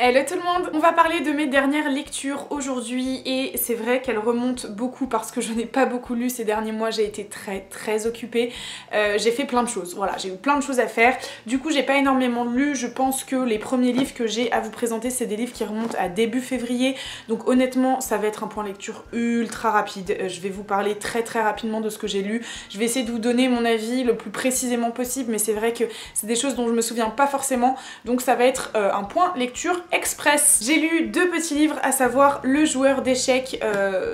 Hello tout le monde! On va parler de mes dernières lectures aujourd'hui et c'est vrai qu'elles remontent beaucoup parce que je n'ai pas beaucoup lu ces derniers mois, j'ai été très occupée. J'ai fait plein de choses, voilà, j'ai eu plein de choses à faire. Du coup j'ai pas énormément lu, je pense que les premiers livres que j'ai à vous présenter c'est des livres qui remontent à début février. Donc honnêtement ça va être un point lecture ultra rapide. Je vais vous parler très rapidement de ce que j'ai lu. Je vais essayer de vous donner mon avis le plus précisément possible mais c'est vrai que c'est des choses dont je me souviens pas forcément. Donc ça va être un point lecture express. J'ai lu deux petits livres, à savoir Le joueur d'échecs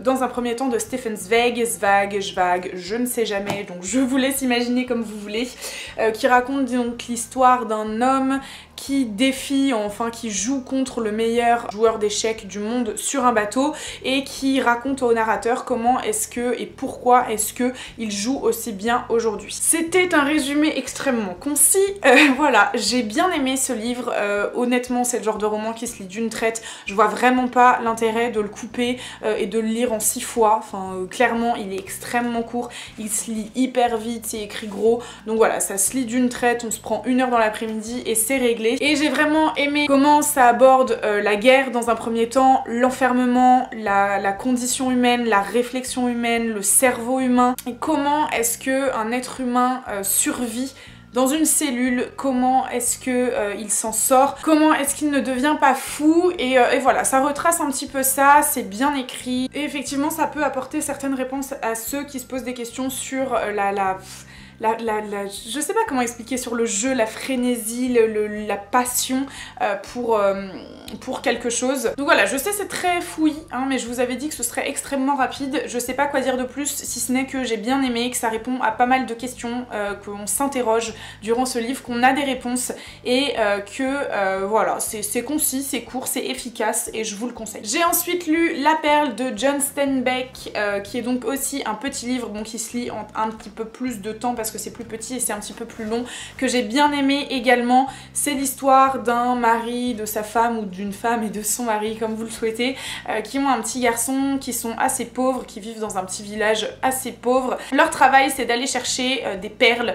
dans un premier temps de Stefan Zweig, je ne sais jamais, donc je vous laisse imaginer comme vous voulez, qui raconte donc l'histoire d'un homme qui défie, enfin qui joue contre le meilleur joueur d'échecs du monde sur un bateau et qui raconte au narrateur comment est-ce que et pourquoi est-ce que il joue aussi bien aujourd'hui. C'était un résumé extrêmement concis, voilà, j'ai bien aimé ce livre, honnêtement c'est le genre de roman qui se lit d'une traite, je vois vraiment pas l'intérêt de le couper et de le lire en 6 fois, enfin clairement il est extrêmement court, il se lit hyper vite, c'est écrit gros, donc voilà, ça se lit d'une traite, on se prend 1 heure dans l'après-midi et c'est réglé. Et j'ai vraiment aimé comment ça aborde la guerre dans un premier temps, l'enfermement, la condition humaine, la réflexion humaine, le cerveau humain, et comment est-ce que un être humain survit dans une cellule, comment est-ce que il s'en sort, comment est-ce qu'il ne devient pas fou, et voilà, ça retrace un petit peu ça, c'est bien écrit, et effectivement ça peut apporter certaines réponses à ceux qui se posent des questions sur je sais pas comment expliquer, sur le jeu, la frénésie, la passion pour quelque chose. Donc voilà, je sais c'est très fouillis, hein, mais je vous avais dit que ce serait extrêmement rapide. Je sais pas quoi dire de plus, si ce n'est que j'ai bien aimé, que ça répond à pas mal de questions, qu'on s'interroge durant ce livre, qu'on a des réponses, et que voilà, c'est concis, c'est court, c'est efficace, et je vous le conseille. J'ai ensuite lu La Perle de John Steinbeck, qui est donc aussi un petit livre, bon, qui se lit en un petit peu plus de temps, parce que c'est plus petit et c'est un petit peu plus long, que j'ai bien aimé également. C'est l'histoire d'un mari, de sa femme, ou d'une femme et de son mari, comme vous le souhaitez, qui ont un petit garçon, qui sont assez pauvres, qui vivent dans un petit village assez pauvre. Leur travail c'est d'aller chercher des perles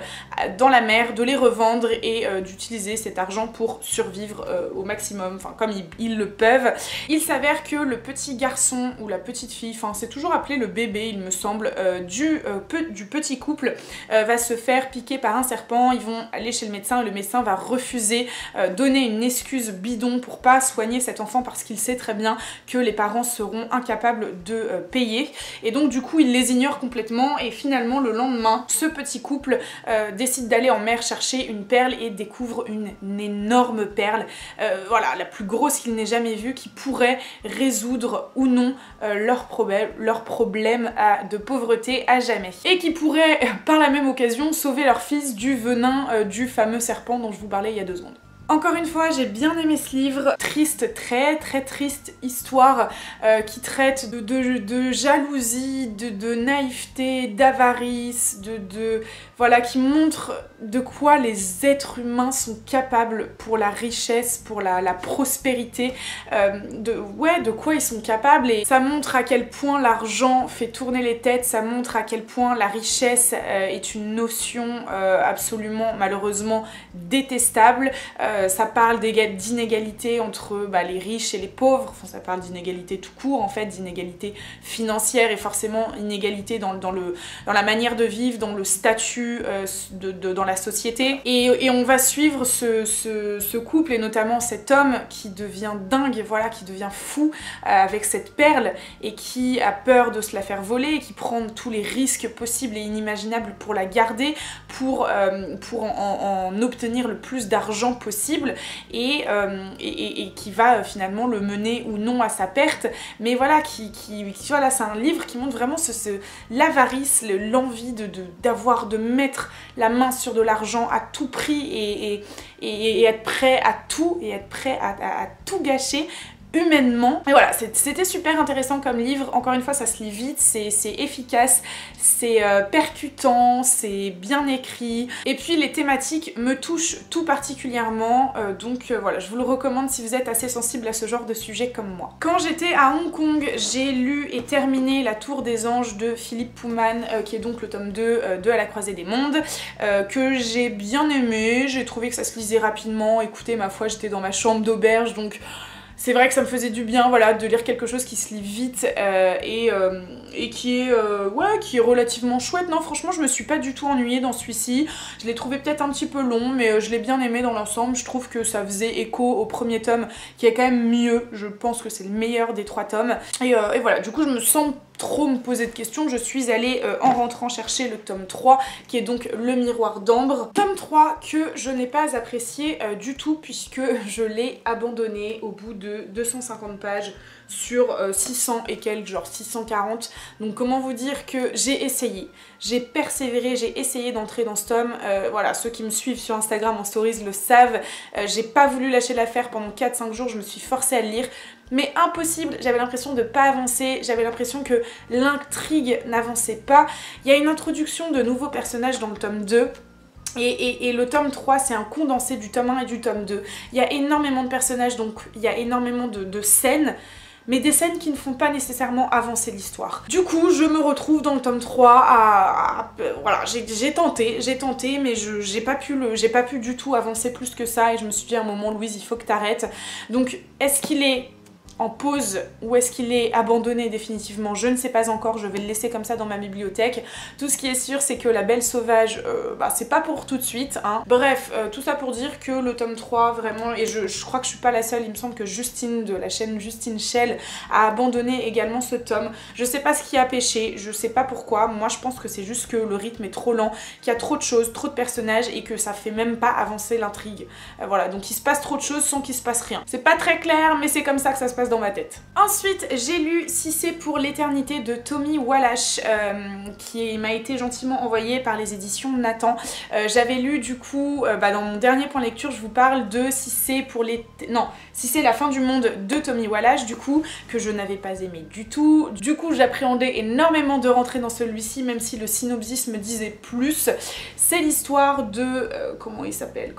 dans la mer, de les revendre et d'utiliser cet argent pour survivre au maximum, enfin comme ils le peuvent. Il s'avère que le petit garçon ou la petite fille, enfin c'est toujours appelé le bébé il me semble, du petit couple va se faire piquer par un serpent. Ils vont aller chez le médecin et le médecin va refuser, donner une excuse bidon pour pas soigner cet enfant parce qu'il sait très bien que les parents seront incapables de payer, et donc du coup il les ignore complètement, et finalement le lendemain ce petit couple décide d'aller en mer chercher une perle et découvre une énorme perle, voilà, la plus grosse qu'il n'ait jamais vue, qui pourrait résoudre ou non leur problème de pauvreté à jamais, et qui pourrait par la même occasion sauver leur fils du venin du fameux serpent dont je vous parlais il y a 2 secondes. Encore une fois, j'ai bien aimé ce livre, triste, très triste histoire qui traite de jalousie, de naïveté, d'avarice, voilà, qui montre de quoi les êtres humains sont capables pour la richesse, pour la prospérité, de quoi ils sont capables, et ça montre à quel point l'argent fait tourner les têtes, ça montre à quel point la richesse est une notion absolument, malheureusement, détestable. Ça parle d'inégalité entre les riches et les pauvres, enfin ça parle d'inégalité tout court en fait, d'inégalité financière et forcément inégalité dans la manière de vivre, dans le statut dans la société. Et on va suivre ce couple, et notamment cet homme qui devient dingue, voilà, qui devient fou avec cette perle et qui a peur de se la faire voler et qui prend tous les risques possibles et inimaginables pour la garder, pour en obtenir le plus d'argent possible, et qui va finalement le mener ou non à sa perte, mais voilà, voilà, c'est un livre qui montre vraiment l'avarice, l'envie de mettre la main sur de l'argent à tout prix, et être prêt à tout, et être prêt à tout gâcher humainement. Et voilà, c'était super intéressant comme livre. Encore une fois, ça se lit vite, c'est efficace, c'est percutant, c'est bien écrit, et puis les thématiques me touchent tout particulièrement, donc voilà, je vous le recommande si vous êtes assez sensible à ce genre de sujet comme moi. Quand j'étais à Hong Kong, j'ai lu et terminé La Tour des Anges de Philippe Pullman, qui est donc le tome 2 de À la croisée des mondes, que j'ai bien aimé. J'ai trouvé que ça se lisait rapidement. Écoutez, ma foi, j'étais dans ma chambre d'auberge, donc c'est vrai que ça me faisait du bien, voilà, de lire quelque chose qui se lit vite et qui est relativement chouette. Non, franchement, je me suis pas du tout ennuyée dans celui-ci. Je l'ai trouvé peut-être un petit peu long, mais je l'ai bien aimé dans l'ensemble. Je trouve que ça faisait écho au premier tome, qui est quand même mieux. Je pense que c'est le meilleur des 3 tomes. Et voilà, du coup, je me sens trop me poser de questions, je suis allée en rentrant chercher le tome 3 qui est donc Le Miroir d'Ambre. Tome 3 que je n'ai pas apprécié du tout puisque je l'ai abandonné au bout de 250 pages sur 600 et quelques, genre 640. Donc comment vous dire que j'ai essayé, j'ai persévéré, j'ai essayé d'entrer dans ce tome. Voilà, ceux qui me suivent sur Instagram en stories le savent, j'ai pas voulu lâcher l'affaire pendant 4-5 jours, je me suis forcée à le lire. Mais impossible, j'avais l'impression de pas avancer, j'avais l'impression que l'intrigue n'avançait pas. Il y a une introduction de nouveaux personnages dans le tome 2. Et le tome 3 c'est un condensé du tome 1 et du tome 2. Il y a énormément de personnages, donc il y a énormément de scènes, mais des scènes qui ne font pas nécessairement avancer l'histoire. Du coup, je me retrouve dans le tome 3 voilà, j'ai tenté, mais j'ai pas pu du tout avancer plus que ça, et je me suis dit à un moment, Louise, il faut que t'arrêtes. Donc, est-ce qu'il est en pause ou est-ce qu'il est abandonné définitivement? Je ne sais pas encore, je vais le laisser comme ça dans ma bibliothèque. Tout ce qui est sûr, c'est que La Belle Sauvage, c'est pas pour tout de suite, hein. Bref, tout ça pour dire que le tome 3, vraiment, et je crois que je suis pas la seule, il me semble que Justine de la chaîne Justine Shell a abandonné également ce tome. Je sais pas ce qui a pêché, je sais pas pourquoi, moi je pense que c'est juste que le rythme est trop lent, qu'il y a trop de choses, trop de personnages et que ça fait même pas avancer l'intrigue. Voilà, donc il se passe trop de choses sans qu'il se passe rien. C'est pas très clair, mais c'est comme ça que ça se passe dans ma tête. Ensuite, j'ai lu Si c'est pour l'éternité de Tommy Walsh, qui m'a été gentiment envoyé par les éditions Nathan. J'avais lu du coup, dans mon dernier point lecture, je vous parle de Si c'est la fin du monde de Tommy Walsh, du coup, que je n'avais pas aimé du tout. Du coup, j'appréhendais énormément de rentrer dans celui-ci, même si le synopsis me disait plus. C'est l'histoire de... comment il s'appelle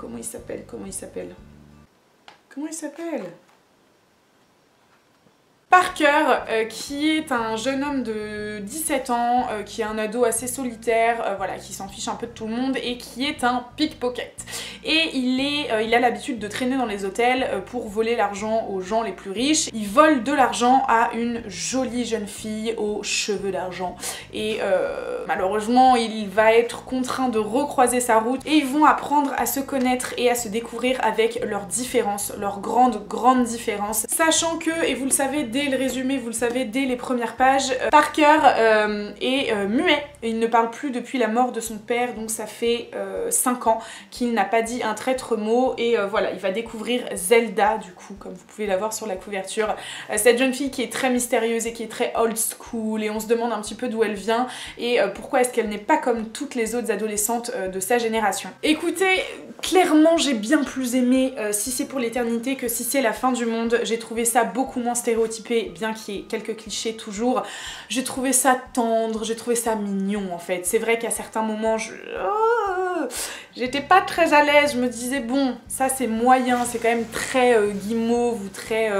Parker, qui est un jeune homme de 17 ans, qui est un ado assez solitaire, voilà, qui s'en fiche un peu de tout le monde et qui est un pickpocket. Et il a l'habitude de traîner dans les hôtels pour voler l'argent aux gens les plus riches. Il vole de l'argent à une jolie jeune fille aux cheveux d'argent. Et malheureusement, il va être contraint de recroiser sa route et ils vont apprendre à se connaître et à se découvrir avec leurs différences, leurs grandes différences. Sachant que, et vous le savez dès le résumé, vous le savez dès les premières pages, Parker est muet. Et il ne parle plus depuis la mort de son père, donc ça fait 5 ans qu'il n'a pas dit un traître mot. Et voilà, il va découvrir Zelda, du coup, comme vous pouvez la voir sur la couverture. Cette jeune fille qui est très mystérieuse et qui est très old school, et on se demande un petit peu d'où elle vient et pourquoi est-ce qu'elle n'est pas comme toutes les autres adolescentes de sa génération. Écoutez, clairement j'ai bien plus aimé Si c'est pour l'éternité que Si c'est la fin du monde. J'ai trouvé ça beaucoup moins stéréotypé, bien qu'il y ait quelques clichés toujours. J'ai trouvé ça tendre, j'ai trouvé ça mignon en fait. C'est vrai qu'à certains moments, j'étais pas très à l'aise, je me disais bon, ça c'est moyen, c'est quand même très guimauve ou très...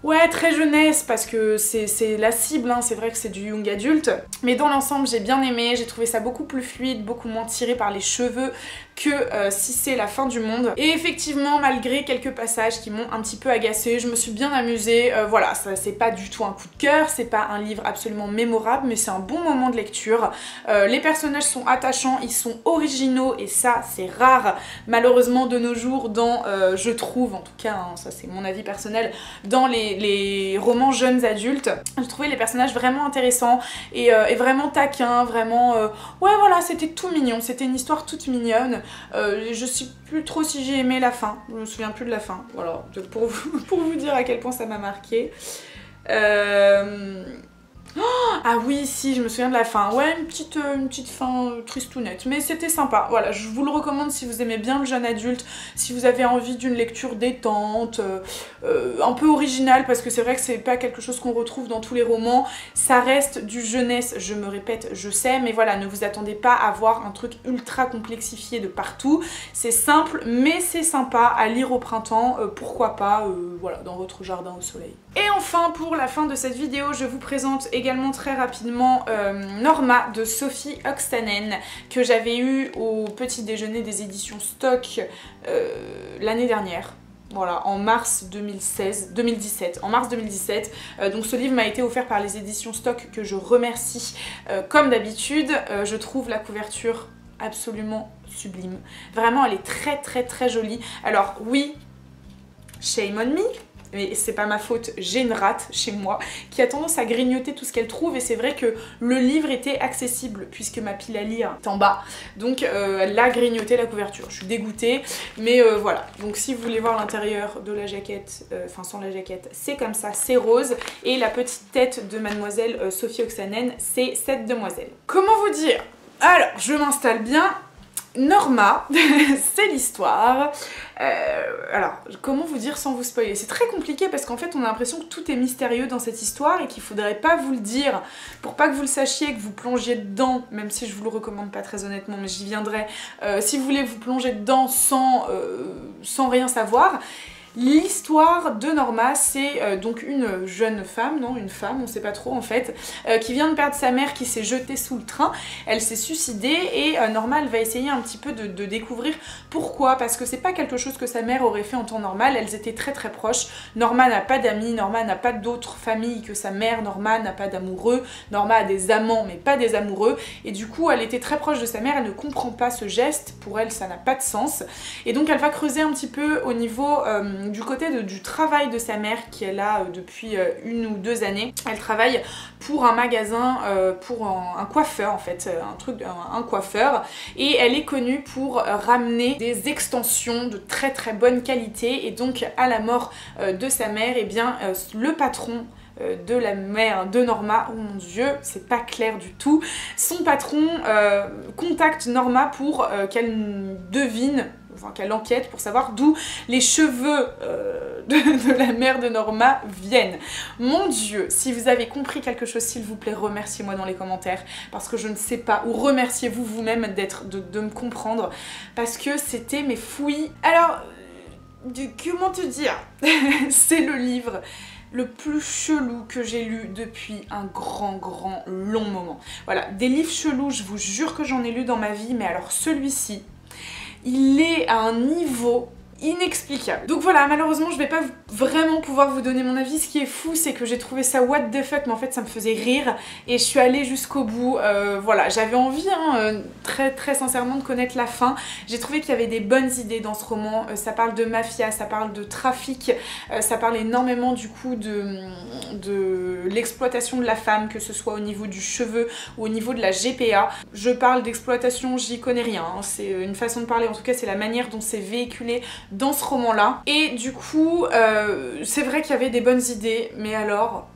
ouais, très jeunesse, parce que c'est la cible, hein. C'est vrai que c'est du young adulte. Mais dans l'ensemble, j'ai bien aimé, j'ai trouvé ça beaucoup plus fluide, beaucoup moins tiré par les cheveux que Si c'est la fin du monde. Et effectivement, malgré quelques passages qui m'ont un petit peu agacée, je me suis bien amusée. Voilà, c'est pas du tout un coup de cœur, c'est pas un livre absolument mémorable, mais c'est un bon moment de lecture. Les personnages sont attachants, ils sont originaux, et ça, c'est rare, malheureusement, de nos jours, dans, je trouve, en tout cas, hein, ça c'est mon avis personnel, dans les romans jeunes adultes. J'ai trouvé les personnages vraiment intéressants et vraiment taquins, vraiment... ouais, voilà, c'était tout mignon, c'était une histoire toute mignonne. Je sais plus trop si j'ai aimé la fin, je me souviens plus de la fin, voilà, pour vous dire à quel point ça m'a marqué. Ah oui, si, je me souviens de la fin. Ouais, une petite fin tristounette, mais c'était sympa. Voilà, je vous le recommande si vous aimez bien le jeune adulte, si vous avez envie d'une lecture détente, un peu originale, parce que c'est vrai que c'est pas quelque chose qu'on retrouve dans tous les romans. Ça reste du jeunesse, je me répète, je sais, mais voilà, ne vous attendez pas à voir un truc ultra complexifié de partout. C'est simple, mais c'est sympa à lire au printemps, pourquoi pas, voilà, dans votre jardin au soleil. Et enfin, pour la fin de cette vidéo, je vous présente également très rapidement Norma de Sophie Oksanen, que j'avais eu au petit déjeuner des éditions Stock l'année dernière. voilà, en mars 2017. En mars 2017. Donc ce livre m'a été offert par les éditions Stock, que je remercie comme d'habitude. Je trouve la couverture absolument sublime. Vraiment, elle est très jolie. Alors oui, shame on me, mais c'est pas ma faute, j'ai une rate chez moi qui a tendance à grignoter tout ce qu'elle trouve, et c'est vrai que le livre était accessible puisque ma pile à lire est en bas, donc elle a grignoté la couverture. Je suis dégoûtée, mais voilà. Donc si vous voulez voir l'intérieur de la jaquette, enfin sans la jaquette, c'est comme ça, c'est rose, et la petite tête de mademoiselle Sophie Oksanen, c'est cette demoiselle. Comment vous dire? Alors, je m'installe bien. Norma, c'est l'histoire. Alors, comment vous dire sans vous spoiler? C'est très compliqué parce qu'en fait on a l'impression que tout est mystérieux dans cette histoire et qu'il faudrait pas vous le dire pour pas que vous le sachiez, que vous plongiez dedans, même si je vous le recommande pas très honnêtement, mais j'y viendrai. Si vous voulez vous plonger dedans sans rien savoir. L'histoire de Norma, c'est donc une jeune femme, non, une femme, on sait pas trop en fait, qui vient de perdre sa mère, qui s'est jetée sous le train. Elle s'est suicidée et Norma, elle va essayer un petit peu de découvrir pourquoi, parce que c'est pas quelque chose que sa mère aurait fait en temps normal. Elles étaient très proches. Norma n'a pas d'amis, Norma n'a pas d'autre famille que sa mère, Norma n'a pas d'amoureux, Norma a des amants mais pas des amoureux, et du coup elle était très proche de sa mère, elle ne comprend pas ce geste, pour elle ça n'a pas de sens, et donc elle va creuser un petit peu au niveau du côté du travail de sa mère qui est là depuis 1 ou 2 années. Elle travaille pour un magasin, pour un coiffeur en fait, un coiffeur, et elle est connue pour ramener des extensions de très bonne qualité, et donc à la mort de sa mère, et bien le patron de la mère de Norma, oh mon dieu, c'est pas clair du tout, son patron contacte Norma pour qu'elle devine, enfin qu'elle enquête pour savoir d'où les cheveux de la mère de Norma viennent. Mon dieu, si vous avez compris quelque chose, s'il vous plaît, remerciez-moi dans les commentaires, parce que je ne sais pas, ou remerciez-vous vous-même de me comprendre, parce que c'était mes fouilles. Alors, comment te dire? C'est le livre le plus chelou que j'ai lu depuis un grand long moment. Voilà, des livres chelous, je vous jure que j'en ai lu dans ma vie, mais alors celui-ci, il est à un niveau inexplicable. Donc voilà, malheureusement je vais pas vraiment pouvoir vous donner mon avis. Ce qui est fou, c'est que j'ai trouvé ça what the fuck, mais en fait ça me faisait rire et je suis allée jusqu'au bout. Voilà, j'avais envie très sincèrement de connaître la fin. J'ai trouvé qu'il y avait des bonnes idées dans ce roman. Ça parle de mafia, ça parle de trafic, ça parle énormément du coup de l'exploitation de la femme, que ce soit au niveau du cheveu ou au niveau de la GPA. Je parle d'exploitation, j'y connais rien, hein. C'est une façon de parler, en tout cas c'est la manière dont c'est véhiculé dans ce roman-là. Et du coup, c'est vrai qu'il y avait des bonnes idées, mais alors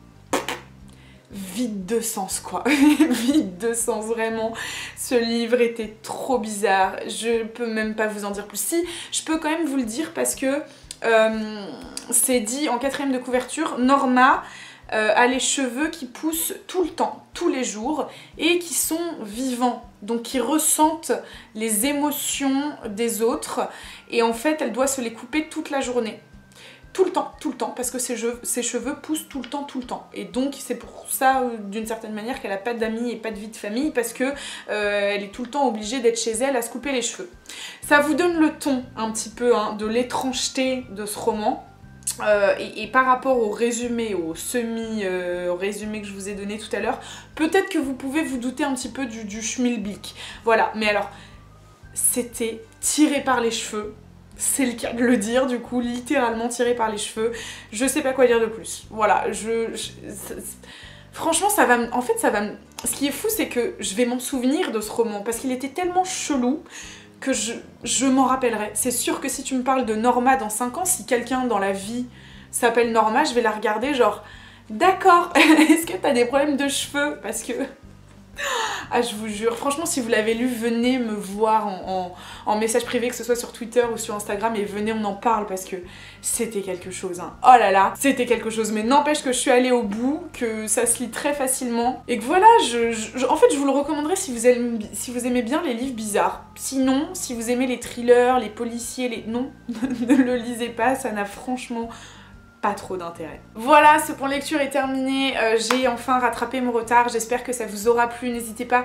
vide de sens quoi. Vide de sens, vraiment. Ce livre était trop bizarre. Je peux même pas vous en dire plus. Si, je peux quand même vous le dire parce que c'est dit en 4e de couverture, Norma a les cheveux qui poussent tout le temps, tous les jours, et qui sont vivants, donc qui ressentent les émotions des autres, et en fait elle doit se les couper toute la journée. Tout le temps, parce que ses cheveux poussent tout le temps. Et donc c'est pour ça, d'une certaine manière, qu'elle a pas d'amis et pas de vie de famille, parce que elle est tout le temps obligée d'être chez elle à se couper les cheveux. Ça vous donne le ton un petit peu de l'étrangeté de ce roman. Et par rapport au résumé, au semi-résumé que je vous ai donné tout à l'heure, peut-être que vous pouvez vous douter un petit peu du schmilblick. Voilà, mais alors, c'était tiré par les cheveux. C'est le cas de le dire, du coup, littéralement tiré par les cheveux. Je sais pas quoi dire de plus. Voilà, franchement, ça va en fait, ça va ce qui est fou, c'est que je vais m'en souvenir de ce roman, parce qu'il était tellement chelou que je m'en rappellerai. C'est sûr que si tu me parles de Norma dans 5 ans, si quelqu'un dans la vie s'appelle Norma, je vais la regarder genre, d'accord, est-ce que t'as des problèmes de cheveux? Parce que... Ah, je vous jure, franchement, si vous l'avez lu, venez me voir en message privé, que ce soit sur Twitter ou sur Instagram, et venez, on en parle, parce que c'était quelque chose, hein. Oh là là, c'était quelque chose, mais n'empêche que je suis allée au bout, que ça se lit très facilement, et que voilà, en fait, je vous le recommanderais si vous aimez bien les livres bizarres. Sinon, si vous aimez les thrillers, les policiers, non, ne le lisez pas, ça n'a franchement pas trop d'intérêt. Voilà, ce point lecture est terminé, j'ai enfin rattrapé mon retard, j'espère que ça vous aura plu. N'hésitez pas,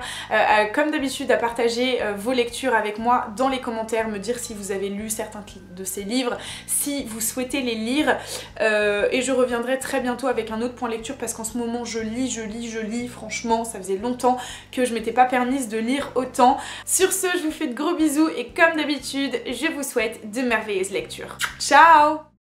comme d'habitude, à partager vos lectures avec moi dans les commentaires, me dire si vous avez lu certains de ces livres, si vous souhaitez les lire, et je reviendrai très bientôt avec un autre point lecture parce qu'en ce moment je lis, franchement ça faisait longtemps que je m'étais pas permise de lire autant. Sur ce, je vous fais de gros bisous et comme d'habitude, je vous souhaite de merveilleuses lectures. Ciao!